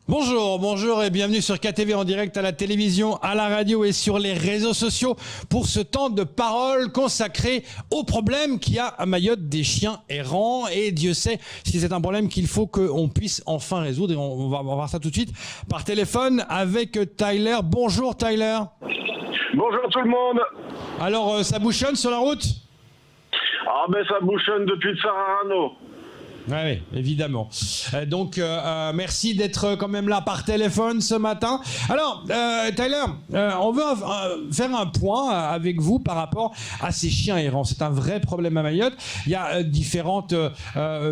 Bonjour et bienvenue sur KTV en direct à la télévision, à la radio et sur les réseaux sociaux pour ce temps de parole consacré au problème qu'il y a à Mayotte des chiens errants. Et Dieu sait si c'est un problème qu'il faut qu'on puisse enfin résoudre. Et on va voir ça tout de suite par téléphone avec Tyler. Bonjour Tyler. Bonjour tout le monde. Alors ça bouchonne sur la route ? Ah ben ça bouchonne depuis le Sararano. Oui, évidemment. Donc, merci d'être quand même là par téléphone ce matin. Alors, Tyler, on veut faire un point avec vous par rapport à ces chiens errants. C'est un vrai problème à Mayotte. Il y a différentes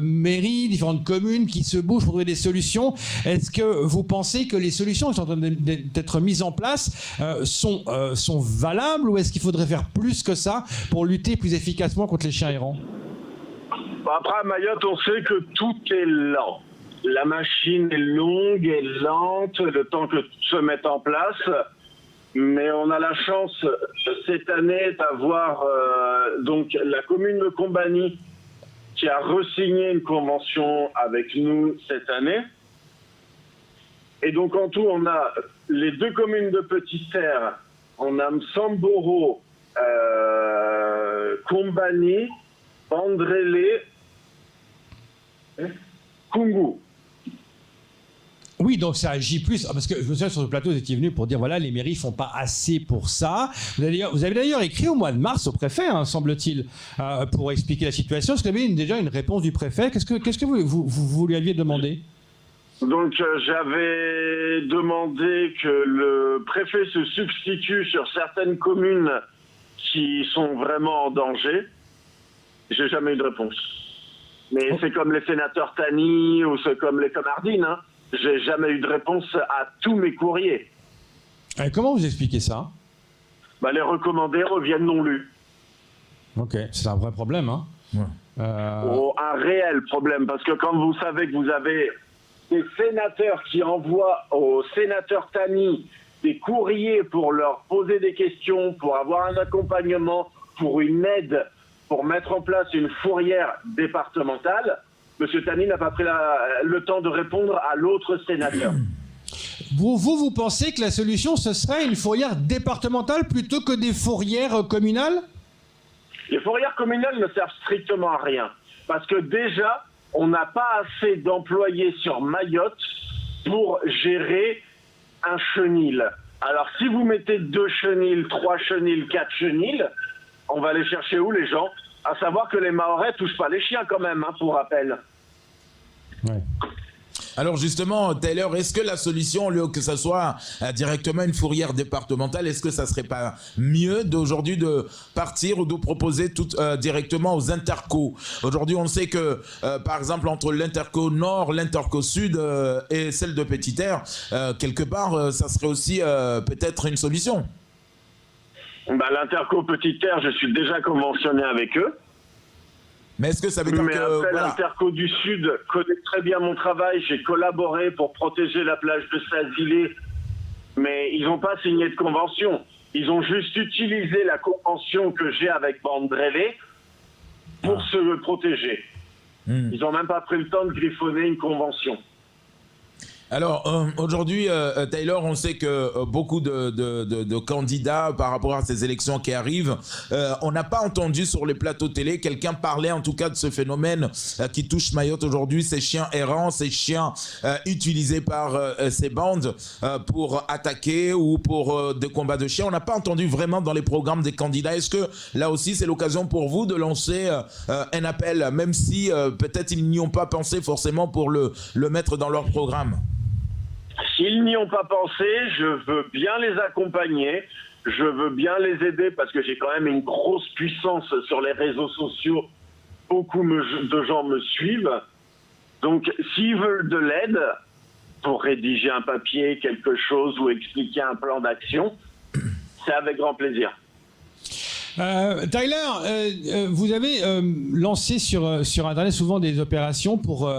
mairies, différentes communes qui se bougent pour trouver des solutions. Est-ce que vous pensez que les solutions qui sont en train d'être mises en place sont valables, ou est-ce qu'il faudrait faire plus que ça pour lutter plus efficacement contre les chiens errants ? Après, à Mayotte, on sait que tout est lent. La machine est longue et lente, le temps que tout se mette en place. Mais on a la chance, cette année, d'avoir donc la commune de Combani qui a re-signé une convention avec nous cette année. Et donc, en tout, on a les deux communes de Petite-Terre. On a Msamboro, Combani, Bandrélé, Kungu. Oui, donc ça agit plus, parce que je me souviens sur le plateau, vous étiez venu pour dire voilà, les mairies font pas assez pour ça. Vous avez d'ailleurs écrit au mois de mars au préfet, semble-t-il, pour expliquer la situation. Est-ce que vous avez déjà une réponse du préfet ? Qu'est-ce que vous lui aviez demandé ? Donc j'avais demandé que le préfet se substitue sur certaines communes qui sont vraiment en danger. J'ai jamais eu de réponse. Mais c'est comme les sénateurs Tani ou c'est comme les Comardines. J'ai jamais eu de réponse à tous mes courriers. Et comment vous expliquez ça ? Les recommandés reviennent non lus. Ok, c'est un vrai problème. Un réel problème. Parce que quand vous savez que vous avez des sénateurs qui envoient aux sénateurs Tani des courriers pour leur poser des questions, pour avoir un accompagnement, pour une aide, pour mettre en place une fourrière départementale, M. Tani n'a pas pris le temps de répondre à l'autre sénateur. Vous pensez que la solution, ce serait une fourrière départementale plutôt que des fourrières communales ? Les fourrières communales ne servent strictement à rien. Parce que déjà, on n'a pas assez d'employés sur Mayotte pour gérer un chenil. Alors, si vous mettez 2 chenils, 3 chenils, 4 chenils, on va aller chercher où les gens ? À savoir que les Mahorais touchent pas les chiens quand même, pour rappel. Ouais. Alors justement, Taylor, est-ce que la solution, au lieu que ça soit directement une fourrière départementale, est-ce que ça serait pas mieux d'aujourd'hui de partir ou de proposer tout directement aux intercos ? Aujourd'hui, on sait que, par exemple, entre l'interco nord, l'interco sud et celle de Petite-Terre, quelque part, ça serait aussi peut-être une solution. L'interco Petite-Terre, je suis déjà conventionné avec eux. Mais est-ce que ça veut dire mais que... après, l'Interco du Sud connaît très bien mon travail. J'ai collaboré pour protéger la plage de Sazilé, mais ils n'ont pas signé de convention. Ils ont juste utilisé la convention que j'ai avec Bandrélé pour se protéger. Ils n'ont même pas pris le temps de griffonner une convention. Alors, aujourd'hui, Taylor, on sait que beaucoup de candidats par rapport à ces élections qui arrivent, on n'a pas entendu sur les plateaux télé quelqu'un parler en tout cas de ce phénomène qui touche Mayotte aujourd'hui, ces chiens errants, ces chiens utilisés par ces bandes pour attaquer ou pour des combats de chiens. On n'a pas entendu vraiment dans les programmes des candidats. Est-ce que là aussi, c'est l'occasion pour vous de lancer un appel, même si peut-être ils n'y ont pas pensé forcément pour le mettre dans leur programme ? S'ils n'y ont pas pensé, je veux bien les accompagner, je veux bien les aider parce que j'ai quand même une grosse puissance sur les réseaux sociaux. Beaucoup de gens me suivent. Donc, s'ils veulent de l'aide pour rédiger un papier, quelque chose ou expliquer un plan d'action, c'est avec grand plaisir. Tyler, vous avez lancé sur Internet souvent des opérations pour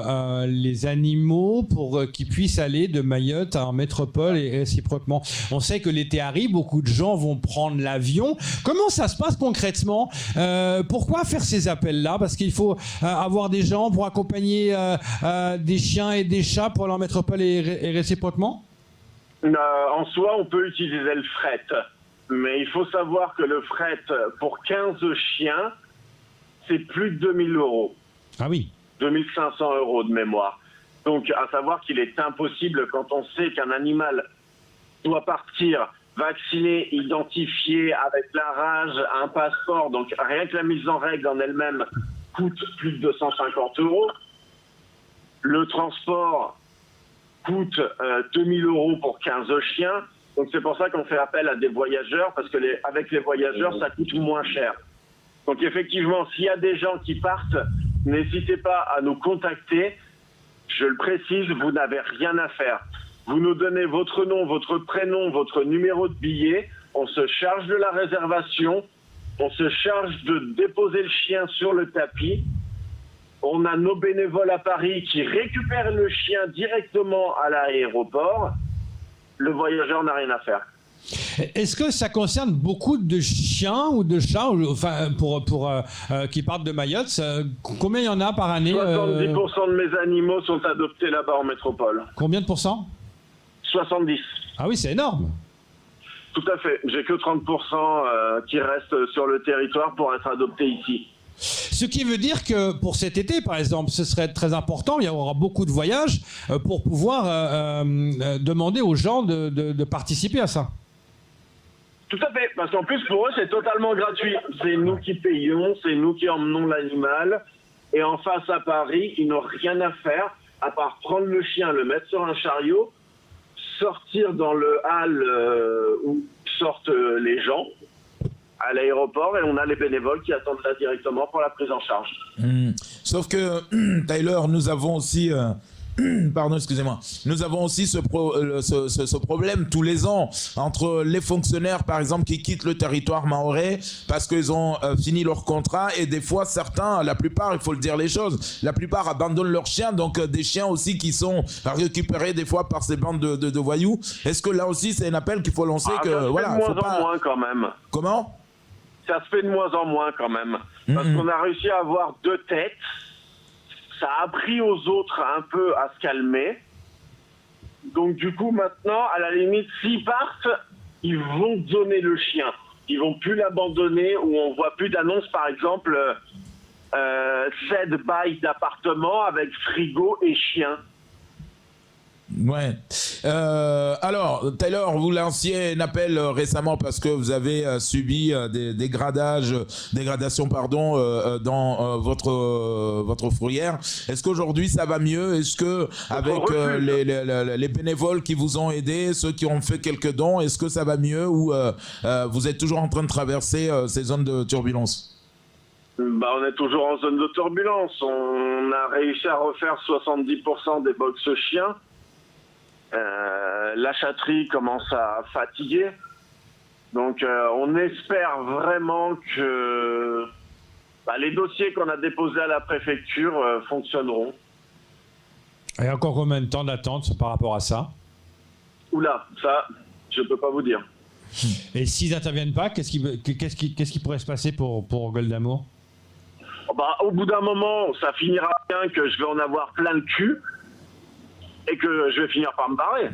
les animaux, pour qu'ils puissent aller de Mayotte en métropole et réciproquement. On sait que l'été arrive, beaucoup de gens vont prendre l'avion. Comment ça se passe concrètement? Pourquoi faire ces appels-là? Parce qu'il faut avoir des gens pour accompagner des chiens et des chats pour aller en métropole et réciproquement? En soi, on peut utiliser le fret. Mais il faut savoir que le fret pour 15 chiens, c'est plus de 2 000 euros. Ah oui. 2 500 euros de mémoire. Donc, à savoir qu'il est impossible, quand on sait qu'un animal doit partir vacciné, identifié, avec la rage, un passeport, donc rien que la mise en règle en elle-même coûte plus de 250 euros. Le transport coûte 2 000 euros pour 15 chiens. Donc c'est pour ça qu'on fait appel à des voyageurs, parce que avec les voyageurs, ça coûte moins cher. Donc effectivement, s'il y a des gens qui partent, n'hésitez pas à nous contacter. Je le précise, vous n'avez rien à faire. Vous nous donnez votre nom, votre prénom, votre numéro de billet. On se charge de la réservation. On se charge de déposer le chien sur le tapis. On a nos bénévoles à Paris qui récupèrent le chien directement à l'aéroport. Le voyageur n'a rien à faire. Est-ce que ça concerne beaucoup de chiens ou de chats, enfin, qui partent de Mayotte? Combien il y en a par année? 70% de mes animaux sont adoptés là-bas en métropole. Combien de pourcents? 70. Ah oui, c'est énorme. Tout à fait. J'ai que 30% qui restent sur le territoire pour être adoptés ici. Ce qui veut dire que pour cet été, par exemple, ce serait très important, il y aura beaucoup de voyages pour pouvoir demander aux gens de participer à ça. Tout à fait, parce qu'en plus pour eux c'est totalement gratuit. C'est nous qui payons, c'est nous qui emmenons l'animal. Et en face à Paris, ils n'ont rien à faire à part prendre le chien, le mettre sur un chariot, sortir dans le hall où sortent les gens à l'aéroport, et on a les bénévoles qui attendent là directement pour la prise en charge. Sauf que, Tyler, nous avons aussi... Pardon, excusez-moi. Nous avons aussi ce problème tous les ans entre les fonctionnaires, par exemple, qui quittent le territoire mahorais parce qu'ils ont fini leur contrat, et des fois, certains, la plupart, il faut le dire les choses, la plupart abandonnent leurs chiens, donc des chiens aussi qui sont récupérés des fois par ces bandes de voyous. Est-ce que là aussi, c'est un appel qu'il faut lancer ça se fait de moins en moins quand même. Comment ? Ça se fait de moins en moins quand même. Parce qu'on a réussi à avoir 2 têtes. Ça a appris aux autres un peu à se calmer. Donc du coup, maintenant, à la limite, s'ils partent, ils vont donner le chien. Ils vont plus l'abandonner, ou on voit plus d'annonces, par exemple, bail d'appartement avec frigo et chien. Ouais. Alors, Taylor, vous lanciez un appel récemment parce que vous avez subi des dégradations, dans votre fourrière. Est-ce qu'aujourd'hui ça va mieux? Est-ce que avec les bénévoles qui vous ont aidé, ceux qui ont fait quelques dons, est-ce que ça va mieux, ou vous êtes toujours en train de traverser ces zones de turbulence? On est toujours en zone de turbulence. On a réussi à refaire 70% des box chiens. La chatterie commence à fatiguer. Donc on espère vraiment que les dossiers qu'on a déposés à la préfecture fonctionneront. Et encore combien de temps d'attente par rapport à ça? Oula, ça, je peux pas vous dire. Et s'ils n'interviennent pas, qu'est-ce qui pourrait se passer pour Gueule d'Amour? Au bout d'un moment, ça finira bien que je vais en avoir plein le cul et que je vais finir par me barrer.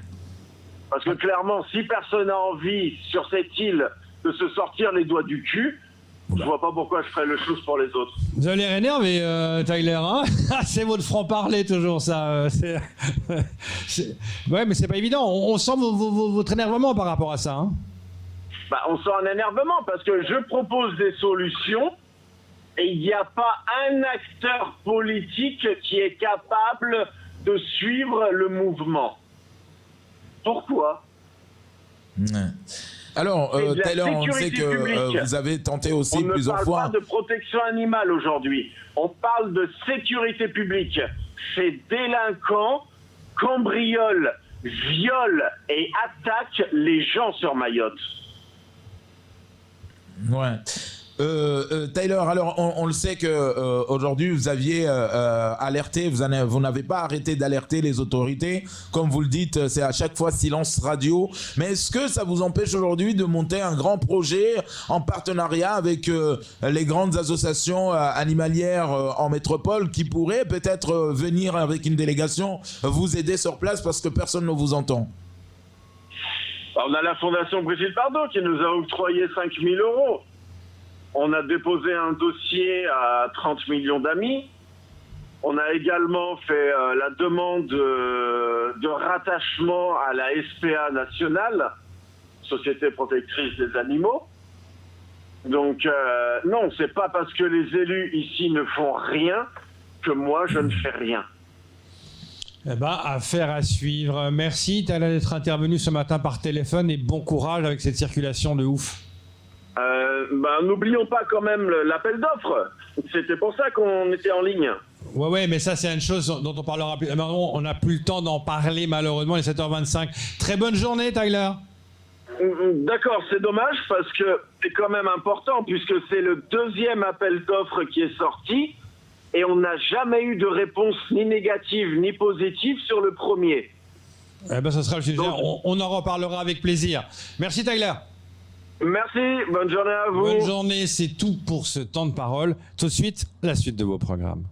Parce que clairement, si personne n'a envie sur cette île de se sortir les doigts du cul, je vois pas pourquoi je ferais le chose pour les autres. Vous avez l'air énervé, Tyler, hein? C'est votre franc-parler toujours, ça. Ouais, mais c'est pas évident. On sent votre énervement par rapport à ça, hein? On sent un énervement parce que je propose des solutions et il n'y a pas un acteur politique qui est capable de suivre le mouvement. Pourquoi? Alors, Taylor, on sait que vous avez tenté aussi plusieurs fois. On ne parle pas de protection animale aujourd'hui. On parle de sécurité publique. Ces délinquants cambriolent, violent et attaquent les gens sur Mayotte. Ouais. Tyler, alors on le sait que aujourd'hui vous aviez alerté, vous n'avez pas arrêté d'alerter les autorités, comme vous le dites, c'est à chaque fois silence radio. Mais est-ce que ça vous empêche aujourd'hui de monter un grand projet en partenariat avec les grandes associations animalières en métropole qui pourraient peut-être venir avec une délégation vous aider sur place parce que personne ne vous entend? On a la Fondation Brigitte Bardot qui nous a octroyé 5 000 €. On a déposé un dossier à 30 millions d'amis. On a également fait la demande de rattachement à la SPA nationale, Société protectrice des animaux. Donc non, c'est pas parce que les élus ici ne font rien que moi je ne fais rien. Eh ben, affaire à suivre. Merci Tyler d'être intervenu ce matin par téléphone et bon courage avec cette circulation de ouf. N'oublions pas quand même l'appel d'offres. C'était pour ça qu'on était en ligne. Ouais, mais ça, c'est une chose dont on parlera plus. Maintenant, on n'a plus le temps d'en parler, malheureusement, il est 7h25. Très bonne journée, Tyler. D'accord, c'est dommage parce que c'est quand même important puisque c'est le deuxième appel d'offres qui est sorti et on n'a jamais eu de réponse ni négative ni positive sur le premier. Eh ben, ça sera le sujet. Donc, on en reparlera avec plaisir. Merci, Tyler. Merci, bonne journée à vous. Bonne journée, c'est tout pour ce temps de parole. Tout de suite, la suite de vos programmes.